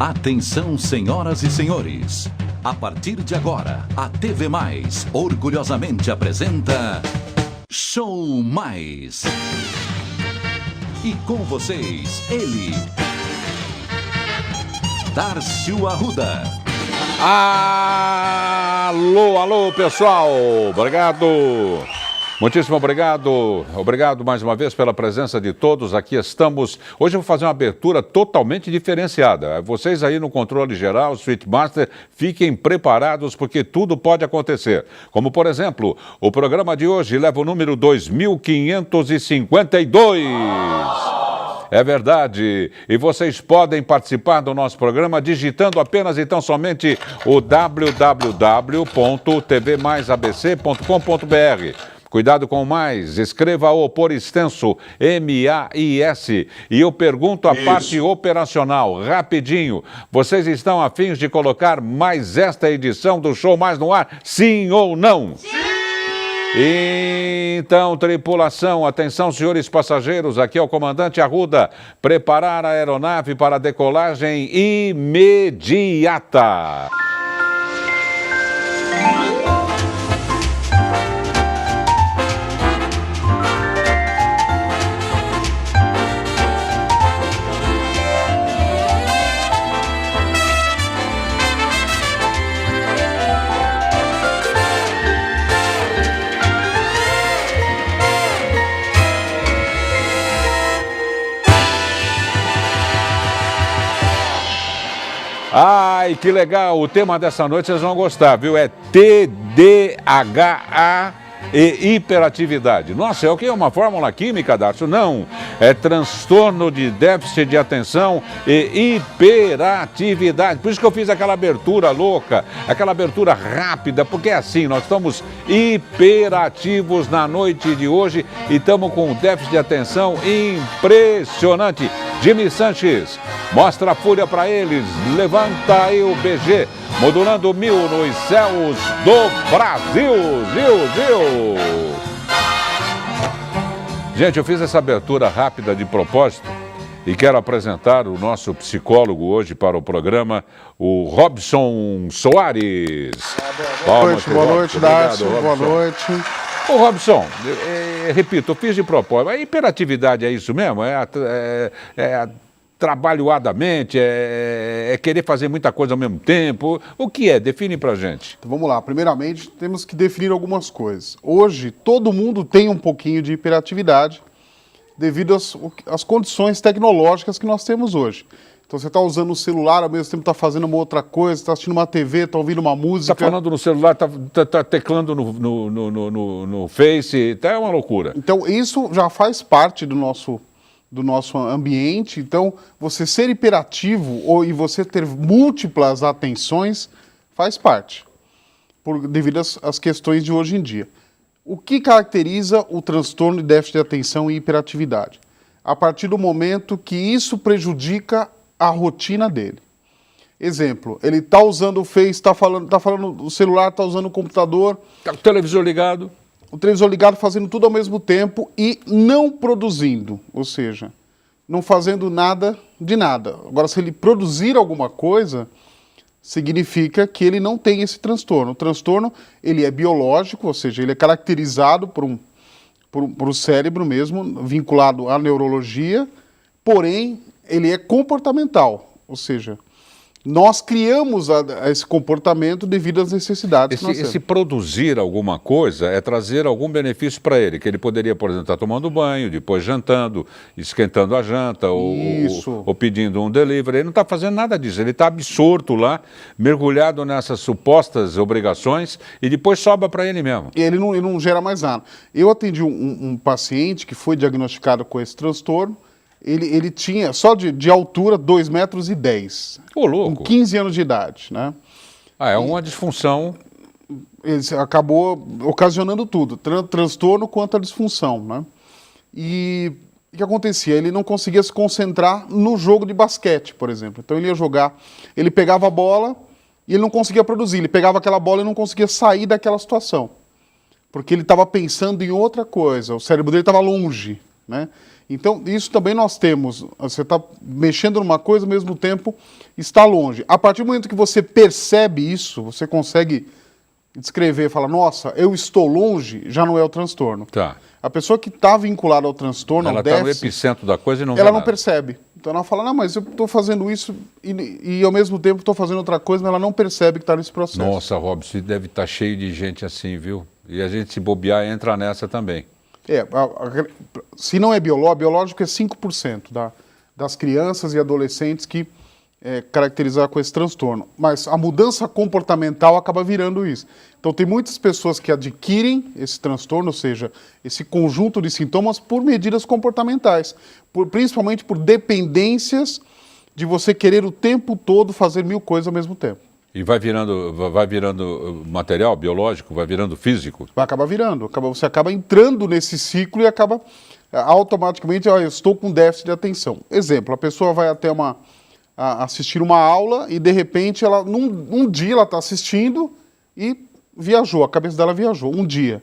Atenção, senhoras e senhores. A partir de agora, a TV Mais orgulhosamente apresenta Show Mais. E com vocês, ele, Darcio Arruda. Alô, alô, pessoal. Obrigado. Muitíssimo obrigado. Obrigado mais uma vez pela presença de todos. Aqui estamos. Hoje eu vou fazer uma abertura totalmente diferenciada. Vocês aí no controle geral, Street Master, fiquem preparados porque tudo pode acontecer. Como, por exemplo, o programa de hoje leva o número 2552. É verdade. E vocês podem participar do nosso programa digitando apenas então somente o www.tvmaisabc.com.br. Cuidado com o mais, escreva-o por extenso, M-A-I-S. E eu pergunto a parte operacional, rapidinho. Vocês estão a fim de colocar mais esta edição do Show Mais no ar? Sim ou não? Sim! Então, tripulação, atenção, senhores passageiros, aqui é o comandante Arruda. Preparar a aeronave para a decolagem imediata. Ai, que legal! O tema dessa noite vocês vão gostar, viu? É TDAH e hiperatividade. Nossa, é o que? É uma fórmula química, Darcio? Não. É transtorno de déficit de atenção e hiperatividade. Por isso que eu fiz aquela abertura louca, aquela abertura rápida, porque é assim, nós estamos hiperativos na noite de hoje e estamos com um déficit de atenção impressionante. Jimmy Sanches, mostra a fúria para eles, levanta aí o BG, modulando 1000 nos céus do Brasil, Zil. Gente, eu fiz essa abertura rápida de propósito e quero apresentar o nosso psicólogo hoje para o programa, o Robson Soares. Boa noite, Darcio, boa noite. Ô Robson, repito, eu fiz de propósito. A hiperatividade é isso mesmo? É trabalhoadamente? É querer fazer muita coisa ao mesmo tempo? O que é? Define pra gente. Então, vamos lá. Primeiramente, temos que definir algumas coisas. Hoje, todo mundo tem um pouquinho de hiperatividade devido às condições tecnológicas que nós temos hoje. Então você está usando o celular, ao mesmo tempo está fazendo uma outra coisa, está assistindo uma TV, está ouvindo uma música. Está falando no celular, está teclando no Face, é uma loucura. Então isso já faz parte do nosso ambiente. Então você ser hiperativo e você ter múltiplas atenções faz parte, devido às questões de hoje em dia. O que caracteriza o transtorno de déficit de atenção e hiperatividade? A partir do momento que isso prejudica a rotina dele. Exemplo, ele está usando o Face, está falando do celular, está usando o computador. Está com o televisor ligado. O televisor ligado, fazendo tudo ao mesmo tempo e não produzindo, ou seja, não fazendo nada de nada. Agora, se ele produzir alguma coisa, significa que ele não tem esse transtorno. O transtorno, ele é biológico, ou seja, ele é caracterizado por o cérebro mesmo, vinculado à neurologia, porém, ele é comportamental, ou seja, nós criamos esse comportamento devido às necessidades que nós temos. Esse produzir alguma coisa é trazer algum benefício para ele, que ele poderia, por exemplo, estar tomando banho, depois jantando, esquentando a janta, ou pedindo um delivery. Ele não está fazendo nada disso, ele está absorto lá, mergulhado nessas supostas obrigações e depois sobra para ele mesmo. E ele não gera mais nada. Eu atendi um paciente que foi diagnosticado com esse transtorno. Ele tinha, só de altura, 2,10 metros. Ô, louco! Com 15 anos de idade, né? É uma disfunção. Ele acabou ocasionando tudo, transtorno quanto a disfunção, né? E o que acontecia? Ele não conseguia se concentrar no jogo de basquete, por exemplo. Então ele ia jogar, ele pegava a bola e ele não conseguia produzir. Ele pegava aquela bola e não conseguia sair daquela situação. Porque ele estava pensando em outra coisa, o cérebro dele estava longe. né? Então, isso também nós temos. Você está mexendo numa coisa, ao mesmo tempo está longe. A partir do momento que você percebe isso, você consegue descrever, falar, nossa, eu estou longe, já não é o transtorno. Tá. A pessoa que está vinculada ao transtorno, Ela ao está no déficit, epicentro da coisa e não vê ela não nada. percebe. Então ela fala, não, mas eu estou fazendo isso e ao mesmo tempo estou fazendo outra coisa, mas ela não percebe que está nesse processo. Nossa, Robson, deve estar cheio de gente assim, viu? E a gente, se bobear, entra nessa também. Se não é biológico é 5% das crianças e adolescentes que caracterizar com esse transtorno. Mas a mudança comportamental acaba virando isso. Então tem muitas pessoas que adquirem esse transtorno, ou seja, esse conjunto de sintomas por medidas comportamentais, principalmente por dependências de você querer o tempo todo fazer 1000 coisas ao mesmo tempo. E vai virando material biológico, vai virando físico? Vai acabar virando. Você acaba entrando nesse ciclo e acaba automaticamente, eu estou com déficit de atenção. Exemplo, a pessoa vai até assistir uma aula e de repente, num dia ela está assistindo e viajou, a cabeça dela viajou, um dia.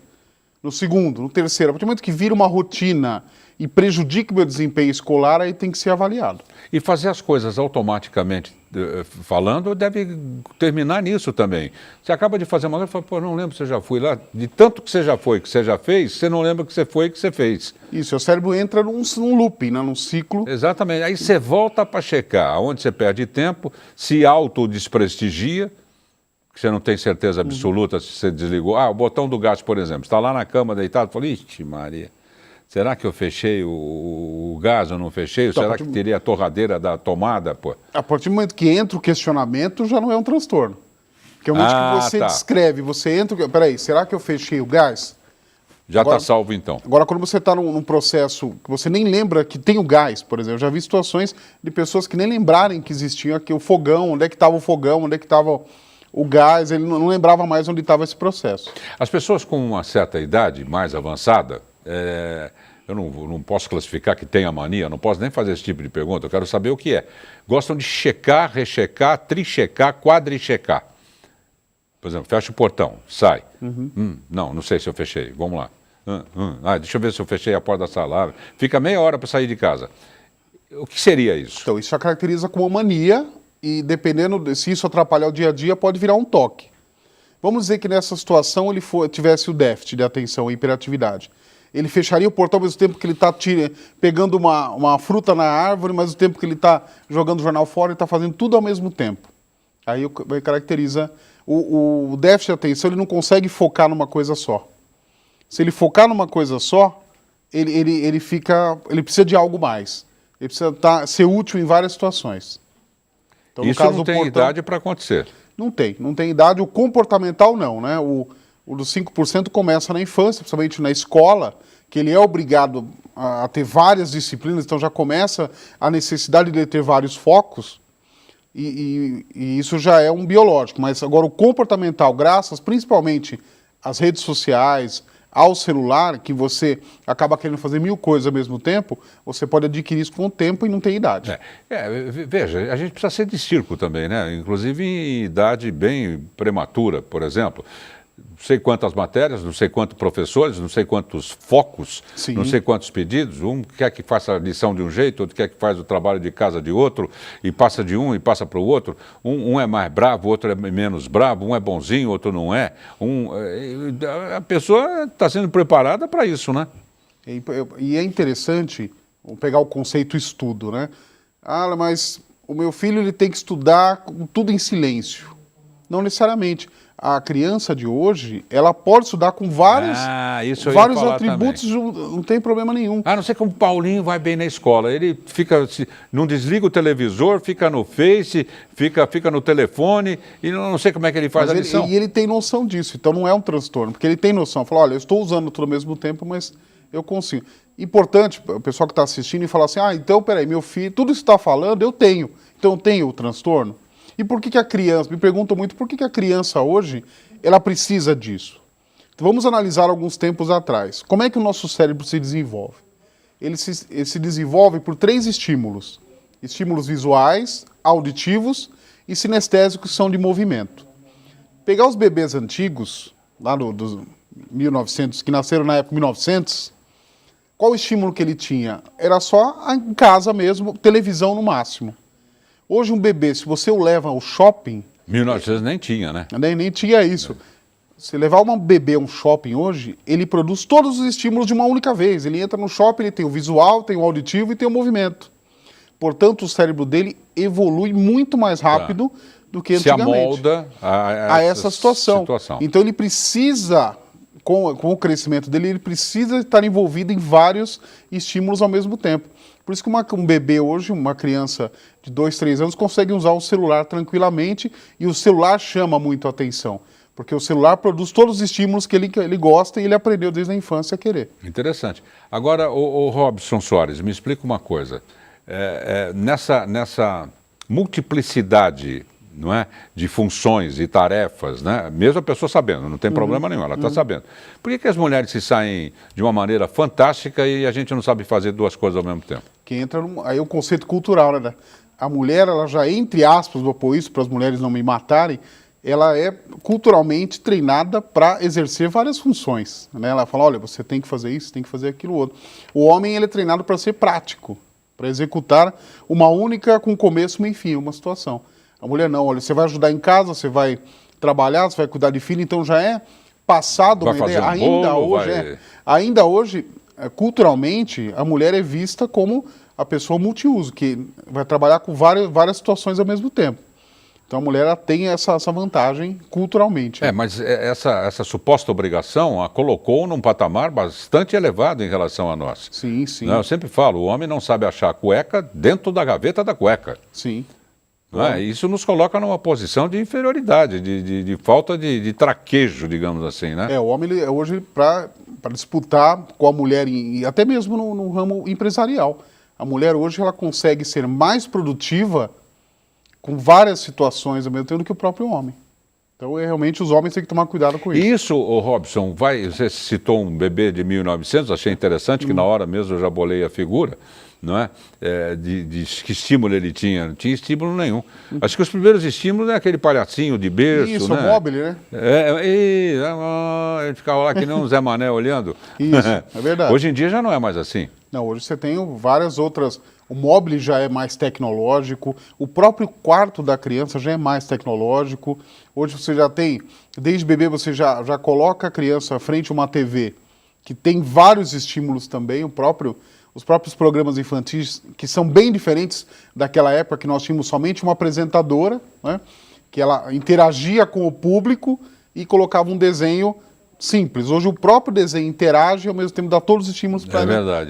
No segundo, no terceiro, a partir do momento que vira uma rotina e prejudica o meu desempenho escolar, aí tem que ser avaliado. E fazer as coisas automaticamente falando deve terminar nisso também. Você acaba de fazer uma coisa e fala, pô, não lembro que você já foi lá. De tanto que você já foi, que você já fez, você não lembra que você foi e que você fez. Isso, o cérebro entra num looping, né, num ciclo. Exatamente. Aí você volta para checar onde você perde tempo, se autodesprestigia, que você não tem certeza absoluta se você desligou. O botão do gás, por exemplo, está lá na cama deitado, fala, ixi, Maria, será que eu fechei o gás ou não fechei? Então, será que teria a torradeira da tomada? Pô? A partir do momento que entra o questionamento, já não é um transtorno. Porque é o momento que você descreve, você entra... Peraí, será que eu fechei o gás? Já está salvo, então. Agora, quando você está num processo que você nem lembra que tem o gás, por exemplo, eu já vi situações de pessoas que nem lembrarem que existia aqui o fogão, onde é que estava o fogão, onde é que estava o gás, ele não lembrava mais onde estava esse processo. As pessoas com uma certa idade mais avançada, eu não posso classificar que tem a mania, não posso nem fazer esse tipo de pergunta, eu quero saber o que é. Gostam de checar, rechecar, trichecar, quadrichecar. Por exemplo, fecha o portão, sai. Não sei se eu fechei, vamos lá. Deixa eu ver se eu fechei a porta da sala. Fica meia hora para sair de casa. O que seria isso? Então, isso caracteriza como uma mania e dependendo se isso atrapalhar o dia a dia, pode virar um toque. Vamos dizer que nessa situação ele tivesse o déficit de atenção e hiperatividade. Ele fecharia o portão ao mesmo tempo que ele está pegando uma fruta na árvore, mas ao mesmo tempo que ele está jogando o jornal fora, ele está fazendo tudo ao mesmo tempo. Aí caracteriza... O déficit de atenção, ele não consegue focar numa coisa só. Se ele focar numa coisa só, ele precisa de algo mais. Ele precisa ser útil em várias situações. Então, isso não tem idade para acontecer. Não tem idade. O comportamental não, né? O dos 5% começa na infância, principalmente na escola, que ele é obrigado a ter várias disciplinas, então já começa a necessidade de ele ter vários focos, e isso já é um biológico. Mas agora o comportamental, graças principalmente às redes sociais, ao celular, que você acaba querendo fazer 1000 coisas ao mesmo tempo, você pode adquirir isso com o tempo e não tem idade. Veja, a gente precisa ser de circo também, né? Inclusive em idade bem prematura, por exemplo. Não sei quantas matérias, não sei quantos professores, não sei quantos focos, Sim. Não sei quantos pedidos. Um quer que faça a lição de um jeito, outro quer que faça o trabalho de casa de outro, e passa de um e passa para o outro. Um é mais bravo, outro é menos bravo, um é bonzinho, outro não é. A pessoa está sendo preparada para isso, né? E é interessante, vamos pegar o conceito estudo, né? Mas o meu filho ele tem que estudar tudo em silêncio. Não necessariamente. A criança de hoje, ela pode estudar com vários atributos, não tem problema nenhum. Não sei como o Paulinho vai bem na escola. Ele não desliga o televisor, fica no Face, fica no telefone, e não sei como é que ele faz a lição. E ele tem noção disso, então não é um transtorno, porque ele tem noção. Fala, olha, eu estou usando tudo ao mesmo tempo, mas eu consigo. Importante, o pessoal que está assistindo, e falar assim, então, peraí, meu filho, tudo isso que está falando, eu tenho. Então eu tenho o transtorno. E por que a criança, me perguntam muito, por que a criança hoje, ela precisa disso? Então, vamos analisar alguns tempos atrás. Como é que o nosso cérebro se desenvolve? Ele se desenvolve por 3 estímulos. Estímulos visuais, auditivos e sinestésicos, que são de movimento. Pegar os bebês antigos, lá dos 1900, que nasceram na época de 1900, qual o estímulo que ele tinha? Era só em casa mesmo, televisão no máximo. Hoje um bebê, se você o leva ao shopping... 1900 nem tinha, né? Nem tinha isso. Se levar um bebê a um shopping hoje, ele produz todos os estímulos de uma única vez. Ele entra no shopping, ele tem o visual, tem o auditivo e tem o movimento. Portanto, o cérebro dele evolui muito mais rápido do que antigamente. Se amolda a essa situação. Então ele precisa, com o crescimento dele, ele precisa estar envolvido em vários estímulos ao mesmo tempo. Por isso que um bebê hoje, uma criança de 2, 3 anos, consegue usar o celular tranquilamente e o celular chama muito a atenção. Porque o celular produz todos os estímulos que ele gosta e ele aprendeu desde a infância a querer. Interessante. Agora, o Robson Soares, me explica uma coisa. Nessa multiplicidade, não é, de funções e tarefas, né? Mesmo a pessoa sabendo, não tem problema nenhum, ela está sabendo. Por que as mulheres se saem de uma maneira fantástica e a gente não sabe fazer duas coisas ao mesmo tempo? Que entra aí o conceito cultural, né? A mulher, ela já, entre aspas, vou pôr isso para as mulheres não me matarem, ela é culturalmente treinada para exercer várias funções, né? Ela fala, olha, você tem que fazer isso, tem que fazer aquilo outro. O homem, ele é treinado para ser prático, para executar uma única, com começo, meio e fim, uma situação. A mulher não, olha, você vai ajudar em casa, você vai trabalhar, você vai cuidar de filho, então já é passado uma ideia. Ainda hoje, culturalmente, a mulher é vista como a pessoa multiuso, que vai trabalhar com várias situações ao mesmo tempo. Então a mulher tem essa vantagem culturalmente. Mas essa suposta obrigação a colocou num patamar bastante elevado em relação a nós. Sim, sim. Eu sempre falo, o homem não sabe achar a cueca dentro da gaveta da cueca. Sim. Isso nos coloca numa posição de inferioridade, de falta de traquejo, digamos assim, né? O homem, hoje, para disputar com a mulher, e até mesmo no ramo empresarial, a mulher hoje ela consegue ser mais produtiva com várias situações ao mesmo tempo do que o próprio homem. Então, realmente, os homens têm que tomar cuidado com isso. Isso, Robson, você citou um bebê de 1900, achei interessante que na hora mesmo eu já bolei a figura, não é? De que estímulo ele tinha? Não tinha estímulo nenhum. Acho que os primeiros estímulos é aquele palhacinho de berço, isso, né? o mobile, né? Ele ficava lá que nem um Zé Mané olhando. Isso, é verdade. Hoje em dia já não é mais assim. Não, hoje você tem várias outras... O mobile já é mais tecnológico, o próprio quarto da criança já é mais tecnológico. Hoje você já tem, desde bebê você já coloca a criança frente a uma TV, que tem vários estímulos também, os próprios programas infantis, que são bem diferentes daquela época que nós tínhamos somente uma apresentadora, né, que ela interagia com o público e colocava um desenho simples. Hoje o próprio desenho interage e ao mesmo tempo dá todos os estímulos para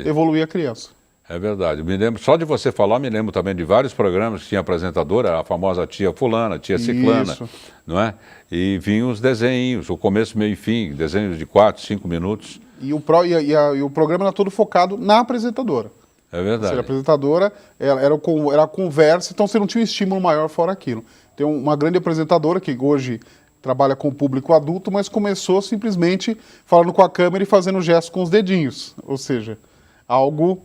evoluir a criança. É verdade. Me lembro, só de você falar, me lembro também de vários programas que tinha apresentadora, a famosa tia fulana, tia ciclana, não é? E vinham os desenhos, o começo, meio e fim, desenhos de 4, 5 minutos. E o programa era todo focado na apresentadora. É verdade. Ou seja, a apresentadora era a conversa, então você não tinha um estímulo maior fora aquilo. Tem uma grande apresentadora que hoje trabalha com o público adulto, mas começou simplesmente falando com a câmera e fazendo gestos com os dedinhos. Ou seja, algo...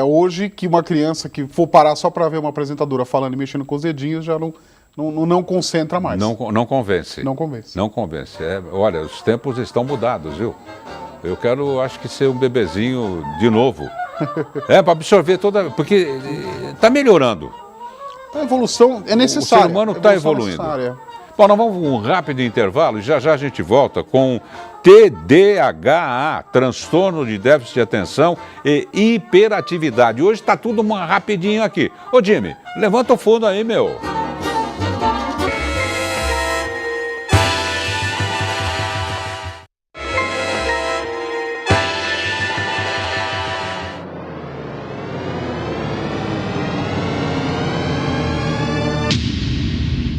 hoje que uma criança que for parar só para ver uma apresentadora falando e mexendo com os dedinhos já não concentra mais. Não convence. Não convence. Não convence. Olha, os tempos estão mudados, viu? Eu quero, acho que ser um bebezinho de novo. Para absorver toda... Porque está melhorando. A evolução é necessária. O ser humano está evoluindo. Bom, nós vamos um rápido intervalo e já a gente volta com TDAH, transtorno de déficit de atenção e hiperatividade. Hoje está tudo rapidinho aqui. Ô Jimmy, levanta o fundo aí, meu.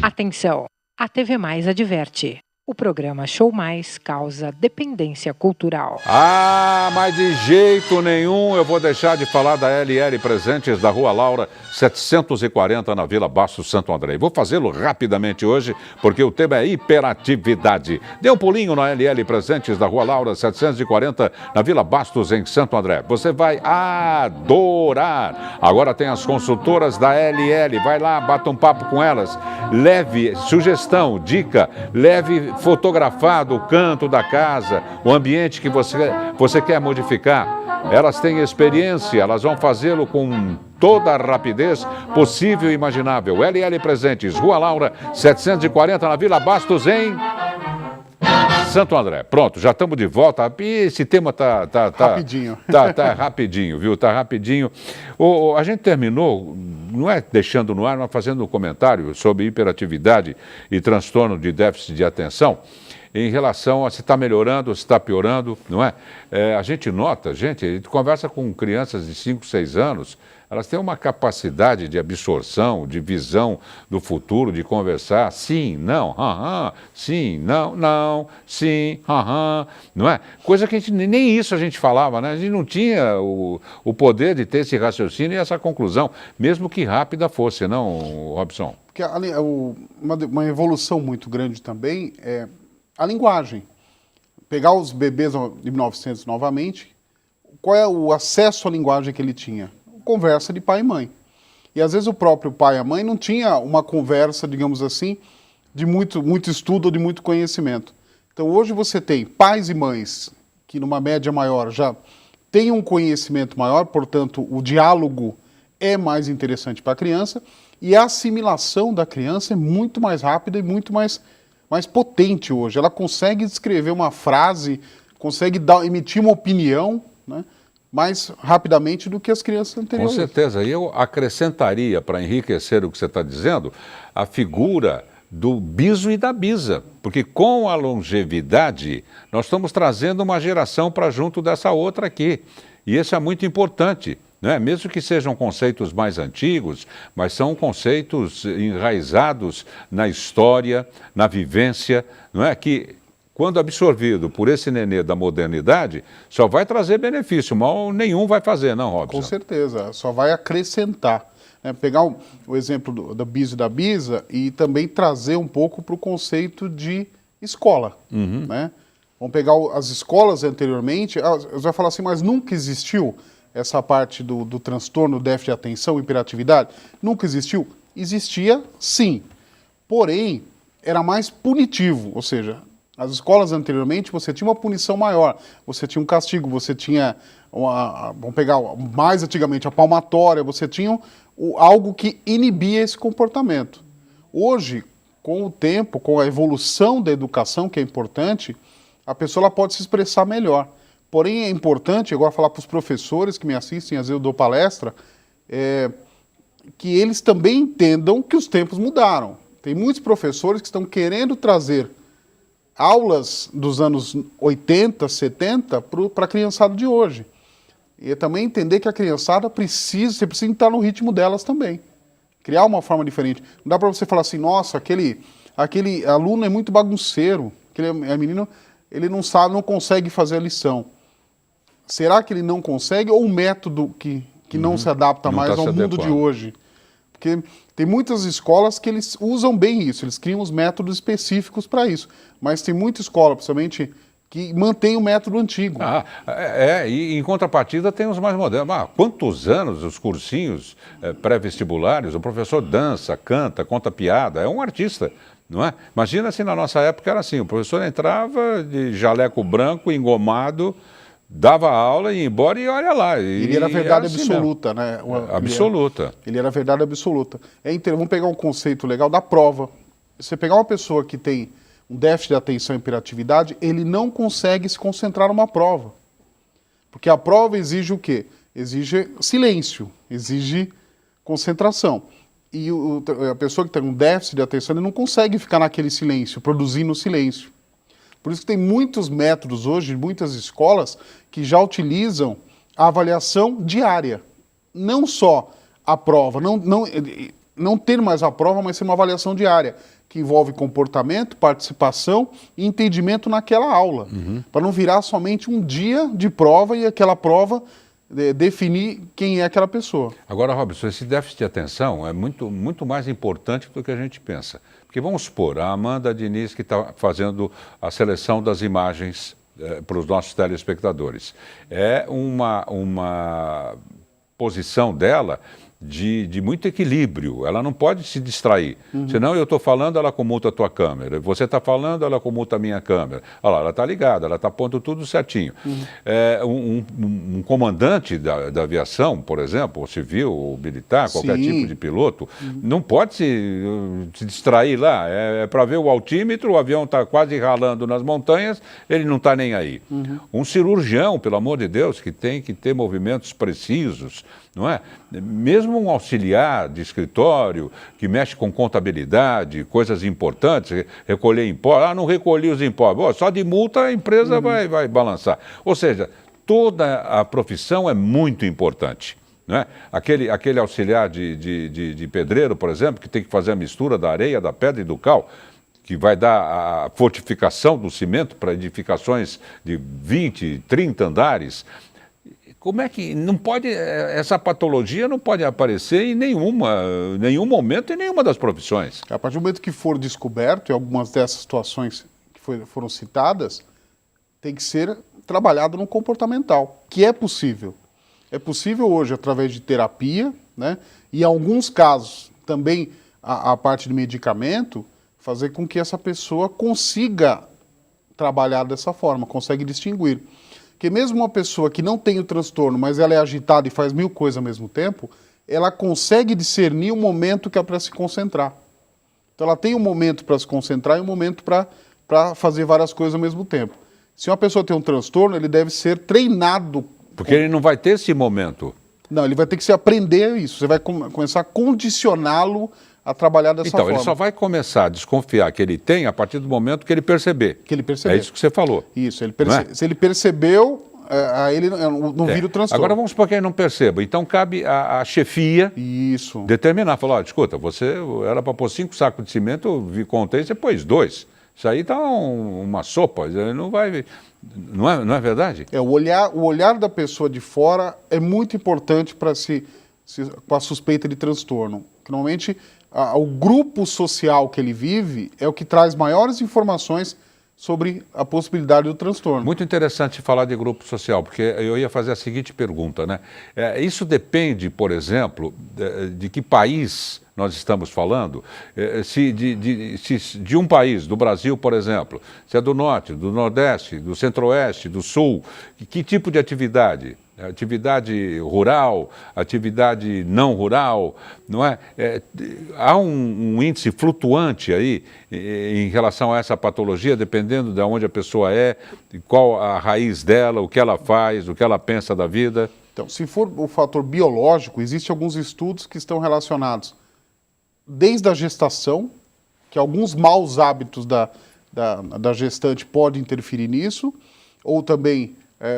Atenção, a TV Mais adverte. O programa Show Mais causa dependência cultural. Mas de jeito nenhum eu vou deixar de falar da LL Presentes da Rua Laura, 740, na Vila Bastos, Santo André. Vou fazê-lo rapidamente hoje, porque o tema é hiperatividade. Dê um pulinho na LL Presentes da Rua Laura, 740, na Vila Bastos, em Santo André. Você vai adorar. Agora tem as consultoras da LL. Vai lá, bata um papo com elas. Leve sugestão, dica, leve fotografado o canto da casa, o ambiente que você quer modificar. Elas têm experiência, elas vão fazê-lo com toda a rapidez possível e imaginável. LL Presentes, Rua Laura, 740, na Vila Bastos, em Santo André. Pronto, já estamos de volta. Esse tema tá rapidinho. Tá rapidinho, viu? Tá rapidinho. A gente terminou, não é deixando no ar, mas fazendo um comentário sobre hiperatividade e transtorno de déficit de atenção, em relação a se está melhorando, se está piorando, não é? A gente nota, a gente conversa com crianças de 5, 6 anos, elas têm uma capacidade de absorção, de visão do futuro, de conversar, sim, não, sim, não, sim, não é? Coisa que nem isso a gente falava, né? A gente não tinha o poder de ter esse raciocínio e essa conclusão, mesmo que rápida fosse, não, Robson? Porque uma evolução muito grande também é a linguagem. Pegar os bebês de 1900 novamente, qual é o acesso à linguagem que ele tinha? Conversa de pai e mãe. E às vezes o próprio pai e a mãe não tinha uma conversa, digamos assim, de muito estudo ou de muito conhecimento. Então hoje você tem pais e mães que numa média maior já têm um conhecimento maior, portanto o diálogo é mais interessante para a criança e a assimilação da criança é muito mais rápida e muito mais potente hoje. Ela consegue escrever uma frase, consegue emitir uma opinião, né, mais rapidamente do que as crianças anteriores. Com certeza. E eu acrescentaria, para enriquecer o que você está dizendo, a figura do biso e da bisa. Porque com a longevidade, nós estamos trazendo uma geração para junto dessa outra aqui. E isso é muito importante. Né? Mesmo que sejam conceitos mais antigos, mas são conceitos enraizados na história, na vivência, não é? Que, quando absorvido por esse nenê da modernidade, só vai trazer benefício, mal nenhum vai fazer, não, Robson? Com certeza, só vai acrescentar. Né? Pegar o exemplo do biso e da bisa e também trazer um pouco para o conceito de escola. Né? Vamos pegar as escolas anteriormente, você vai falar assim, mas nunca existiu essa parte do transtorno, déficit de atenção, hiperatividade? Nunca existiu? Existia, sim. Porém, era mais punitivo, ou seja, as escolas anteriormente você tinha uma punição maior, você tinha um castigo, você tinha, vamos pegar mais antigamente, a palmatória, você tinha algo que inibia esse comportamento. Hoje, com o tempo, com a evolução da educação, que é importante, a pessoa ela pode se expressar melhor. Porém, é importante, agora falar para os professores que me assistem, às vezes eu dou palestra, que eles também entendam que os tempos mudaram. Tem muitos professores que estão querendo trazer aulas dos anos 80, 70 para a criançada de hoje. E também entender que a criançada você precisa estar no ritmo delas também. Criar uma forma diferente. Não dá para você falar assim, nossa, aquele aluno é muito bagunceiro, aquele menino, ele não sabe, não consegue fazer a lição. Será que ele não consegue ou o método que não se adapta mais ao mundo de hoje? Porque tem muitas escolas que eles usam bem isso, eles criam os métodos específicos para isso. Mas tem muita escola, principalmente, que mantém o método antigo. E em contrapartida tem os mais modernos. Quantos anos os cursinhos pré-vestibulares, o professor dança, canta, conta piada, é um artista, não é? Imagina se na nossa época era assim, o professor entrava de jaleco branco, engomado, dava aula e ia embora e olha lá. Ele era a verdade absoluta, né? Absoluta. Ele era a verdade absoluta. Vamos pegar um conceito legal da prova. Você pegar uma pessoa que tem um déficit de atenção e hiperatividade, ele não consegue se concentrar numa prova. Porque a prova exige o quê? Exige silêncio, exige concentração. E a pessoa que tem um déficit de atenção, ele não consegue ficar naquele silêncio, produzindo silêncio. Por isso que tem muitos métodos hoje, muitas escolas, que já utilizam a avaliação diária. Não só a prova, não ter mais a prova, mas ser uma avaliação diária, que envolve comportamento, participação e entendimento naquela aula. Para não virar somente um dia de prova e aquela prova definir quem é aquela pessoa. Agora, Robson, esse déficit de atenção é muito mais importante do que a gente pensa. Porque vamos supor, a Amanda Diniz que está fazendo a seleção das imagens para os nossos telespectadores. É uma posição dela de muito equilíbrio, ela não pode se distrair. Senão eu estou falando, ela comuta a tua câmera. Você está falando, ela comuta a minha câmera. Olha lá, ela está ligada, ela está pondo tudo certinho. Um comandante da aviação, por exemplo, ou civil, ou militar, qualquer tipo de piloto, não pode se distrair lá. É para ver o altímetro, o avião está quase ralando nas montanhas, ele não está nem aí. Um cirurgião, pelo amor de Deus, que tem que ter movimentos precisos, não é? Mesmo um auxiliar de escritório que mexe com contabilidade, coisas importantes, recolher impostos, não recolhi os impostos, só de multa a empresa vai balançar. Ou seja, toda a profissão é muito importante. Não é? Aquele auxiliar de pedreiro, por exemplo, que tem que fazer a mistura da areia, da pedra e do cal, que vai dar a fortificação do cimento para edificações de 20, 30 andares. Como é que não pode, essa patologia não pode aparecer em nenhum momento, em nenhuma das profissões? A partir do momento que for descoberto, e algumas dessas situações que foram citadas, tem que ser trabalhado no comportamental, que é possível. É possível hoje, através de terapia, né? E em alguns casos, também a parte de medicamento, fazer com que essa pessoa consiga trabalhar dessa forma, consegue distinguir. Porque mesmo uma pessoa que não tem o transtorno, mas ela é agitada e faz 1000 coisas ao mesmo tempo, ela consegue discernir o momento que é para se concentrar. Então ela tem um momento para se concentrar e um momento para fazer várias coisas ao mesmo tempo. Se uma pessoa tem um transtorno, ele deve ser treinado. Porque ele não vai ter esse momento. Não, ele vai ter que se aprender isso. Você vai começar a condicioná-lo a trabalhar dessa forma. Então, ele só vai começar a desconfiar que ele tem a partir do momento que ele perceber. Que ele perceber. É isso que você falou. Isso, se ele percebeu, aí ele não vira o transtorno. Agora vamos supor que ele não perceba. Então cabe a chefia determinar. Falar, escuta, você era para pôr 5 sacos de cimento, eu contei, você pôs 2. Isso aí está uma sopa, ele não vai... Não é verdade? O olhar da pessoa de fora é muito importante para com a suspeita de transtorno. Normalmente, o grupo social que ele vive é o que traz maiores informações sobre a possibilidade do transtorno. Muito interessante falar de grupo social, porque eu ia fazer a seguinte pergunta, né? Isso depende, por exemplo, de que país nós estamos falando, se de um país, do Brasil, por exemplo, se é do Norte, do Nordeste, do Centro-Oeste, do Sul, que tipo de atividade? Atividade rural, atividade não rural, não é? Há um índice flutuante aí em relação a essa patologia, dependendo de onde a pessoa qual a raiz dela, o que ela faz, o que ela pensa da vida. Então, se for o fator biológico, existem alguns estudos que estão relacionados desde a gestação, que alguns maus hábitos da gestante podem interferir nisso, ou também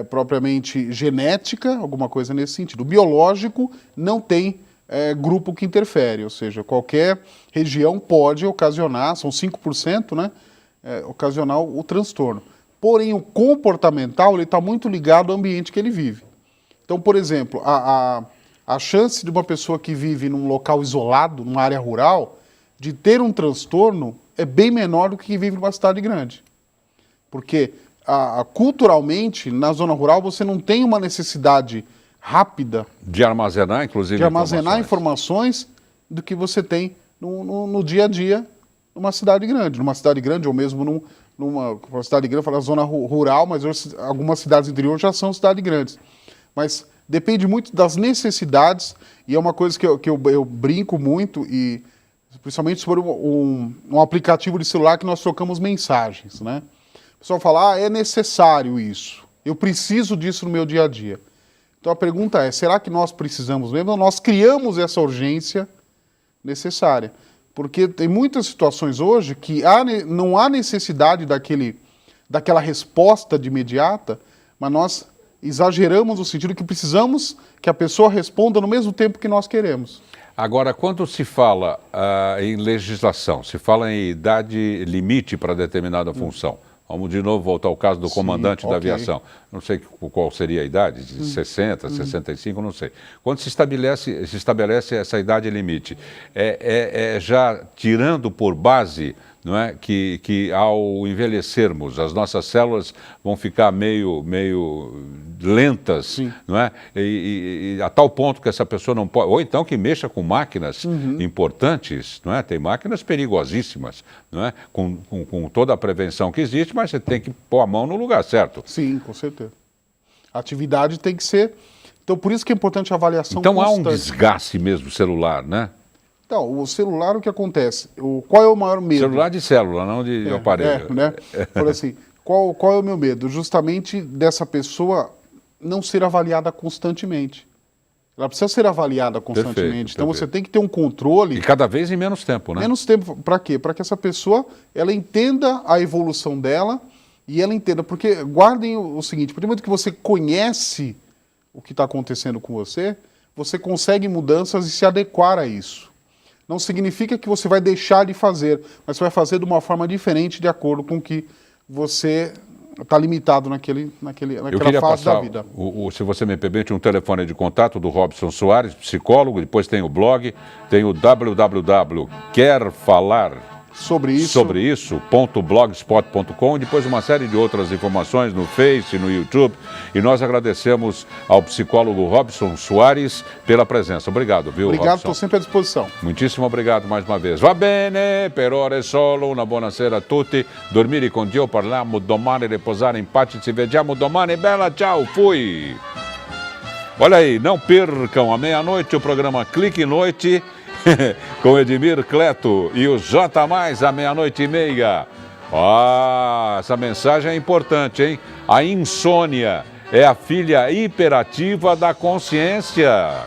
propriamente genética, alguma coisa nesse sentido. O biológico não tem grupo que interfere, ou seja, qualquer região pode ocasionar, são 5%, né, ocasionar o transtorno. Porém, o comportamental ele está muito ligado ao ambiente que ele vive. Então, por exemplo, a chance de uma pessoa que vive num local isolado, numa área rural, de ter um transtorno é bem menor do que quem vive numa cidade grande. Porque culturalmente, na zona rural, você não tem uma necessidade rápida de armazenar, inclusive, de armazenar informações do que você tem no dia a dia numa cidade grande. Numa cidade grande, ou mesmo numa cidade grande, eu falo zona rural, mas hoje, algumas cidades interior já são cidades grandes. Mas depende muito das necessidades, e é uma coisa que eu brinco muito, e principalmente sobre um aplicativo de celular que nós trocamos mensagens, né? O pessoal fala, é necessário isso, eu preciso disso no meu dia a dia. Então a pergunta é, será que nós precisamos mesmo? Ou nós criamos essa urgência necessária? Porque tem muitas situações hoje que não há necessidade daquela resposta de imediata, mas nós exageramos no sentido que precisamos que a pessoa responda no mesmo tempo que nós queremos. Agora, quando se fala em legislação, se fala em idade limite para determinada função, vamos de novo voltar ao caso do comandante da aviação. Não sei qual seria a idade, de 60, 65, não sei. Quando se estabelece essa idade limite, já tirando por base não é? Que ao envelhecermos, as nossas células vão ficar meio lentas, Sim. não é? E a tal ponto que essa pessoa não pode... Ou então que mexa com máquinas importantes, não é? Tem máquinas perigosíssimas, não é? Com toda a prevenção que existe, mas você tem que pôr a mão no lugar certo. Sim, com certeza. A atividade tem que ser... Então, por isso que é importante a avaliação Então constante. há um desgaste mesmo celular, né? Então, o celular, o que acontece? Qual é o maior medo? Celular de célula, não de aparelho. né? Por assim, qual é o meu medo? Justamente dessa pessoa não ser avaliada constantemente. Ela precisa ser avaliada constantemente. Perfeito, então, perfeito. você tem que ter um controle... E cada vez em menos tempo, né? Menos tempo. Para quê? Para que essa pessoa ela entenda a evolução dela e ela entenda. Porque guardem o seguinte, a partir do momento que você conhece o que está acontecendo com você, você consegue mudanças e se adequar a isso. Não significa que você vai deixar de fazer, mas você vai fazer de uma forma diferente de acordo com que você está limitado naquela fase da vida. Se você me permite, um telefone de contato do Robson Soares, psicólogo, depois tem o blog, tem o www.querfalar sobre isso.blogspot.com, depois uma série de outras informações no Face, no YouTube. E nós agradecemos ao psicólogo Robson Soares pela presenza. Obrigado, viu, Obrigado, Robson? estou sempre à disposição. Muitíssimo obrigado mais uma vez. Va bene, per ora è solo, una buona sera a tutti. Dormire con Dio, parliamo domani, riposare in pace, ci vediamo domani. Bella, ciao, fui! Olha aí, não percam, à meia-noite, o programa Clique Noite, com Edmir Cleto e o J+, à meia-noite e meia. Essa mensagem é importante, hein? A insônia é a filha hiperativa da consciência.